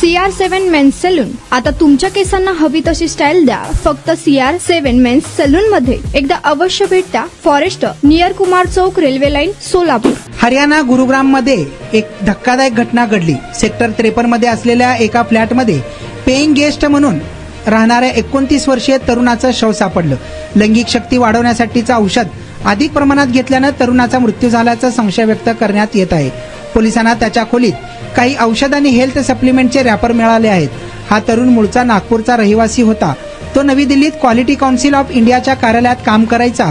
CR7 men's salon. आता तुमच्या केसांना हवी तशी स्टाईल द्या फक्त CR7 मेन्स सलून मध्ये. एकदा अवश्य भेट द्या. फॉरेस्ट नियर कुमार चौक, रेल्वे लाईन, सोलापूर. हरियाणा गुरुग्राम मध्ये एक धक्कादायक घटना घडली. सेक्टर 53 मध्ये असलेल्या एका फ्लॅटमध्ये पेइंग गेस्ट म्हणून राहणाऱ्या 29 वर्षीय तरुणाचं शव सापडलं. लैंगिक शक्ती वाढवण्यासाठीचं औषध अधिक प्रमाणात घेतल्यानं तरुणाचा मृत्यू झाल्याचा संशय व्यक्त करण्यात येत आहे. पोलिसांना त्याच्या खोलीत काही औषध आणि हेल्थ सप्लिमेंटचे रॅपर मिळाले आहेत. हा तरुण मूळचा नागपूरचा रहिवासी होता. तो नवी दिल्लीत क्वालिटी काउन्सिल ऑफ इंडियाच्या कार्यालयात काम करायचा.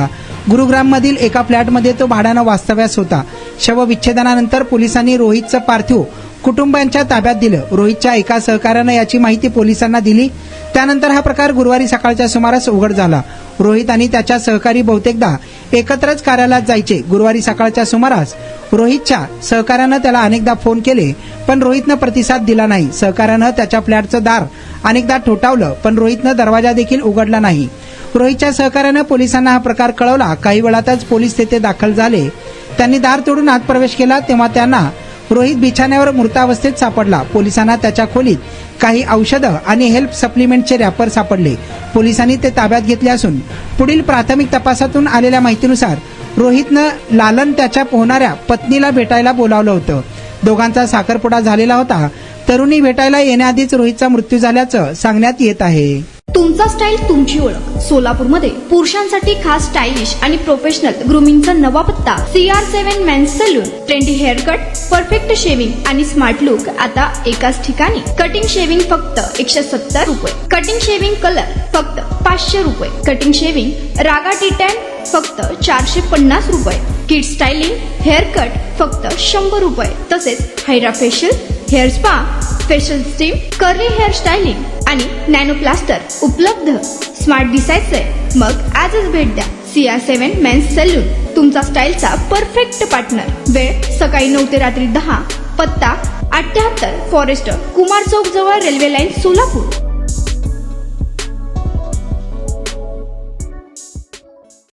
गुरुग्राम मधील एका फ्लॅटमध्ये तो भाड्यानं वास्तव्यास होता. शवविच्छेदनानंतर पोलिसांनी रोहितचं पार्थिव कुटुंबांच्या ताब्यात दिलं. रोहितच्या एका सहकाऱ्यानं याची माहिती पोलिसांना दिली. त्यानंतर हा प्रकार गुरुवारी सकाळच्या सुमारास उघड झाला. रोहित आणि त्याच्या सहकारी बहुतेकदा एकत्रच कार्यालयात जायचे. गुरुवारी सकाळच्या सुमारास रोहितच्या सहकाऱ्यानं त्याला अनेकदा फोन केले पण रोहितनं प्रतिसाद दिला नाही. सहकाऱ्यानं त्याच्या फ्लॅटचं दार अनेकदा ठोठावलं पण रोहितनं दरवाजा देखील उघडला नाही. रोहितच्या सहकाऱ्यानं पोलिसांना हा प्रकार कळवला. काही वेळातच पोलीस तेथे दाखल झाले. त्यांनी दार तोडून आत प्रवेश केला तेव्हा त्यांना रोहित बिछाण्यावर मृतावस्थेत सापडला. पोलिसांना त्याच्या खोलीत काही औषधं आणि हेल्थ सप्लिमेंटचे रॅपर सापडले. पोलिसांनी ते ताब्यात घेतले असून पुढील प्राथमिक तपासातून आलेल्या माहितीनुसार रोहितनं लालन त्याच्या पोहणाऱ्या पत्नीला भेटायला बोलावलं होतं. दोघांचा साखरपुडा झालेला होता. तरुणी भेटायला येण्याआधीच रोहितचा मृत्यू झाल्याचं सांगण्यात येत आहे. तुमचा स्टाईल तुमची ओळख. सोलापूरमध्ये पुरुषांसाठी खास स्टायलिश आणि प्रोफेशनल ग्रूमिंगचा नवा पत्ता CR7 men's salon. Trendy haircut, perfect shaving आणि स्मार्ट लुक आता एकाच ठिकाणी. कटिंग शेविंग फक्त 170 रुपये. कटिंग शेविंग कलर फक्त 500 रुपये. कटिंग शेविंग रागा टी10 फक्त 450 रुपये. किड स्टायलिंग, हेअर कट फक्त 100 रुपये. तसेच hydra facial, hair spa, facial steam, curly hair styling आणि नॅनो प्लास्टर उपलब्ध. स्मार्ट दिसायचंय मग आजच भेट द्या CR7 मेन्स सलून. तुमचा स्टाईलचा परफेक्ट पार्टनर. वेळ सकाळी 9 ते रात्री 10. पत्ता 78 फॉरेस्ट कुमार चौक जवळ, रेल्वे लाईन, सोलापूर.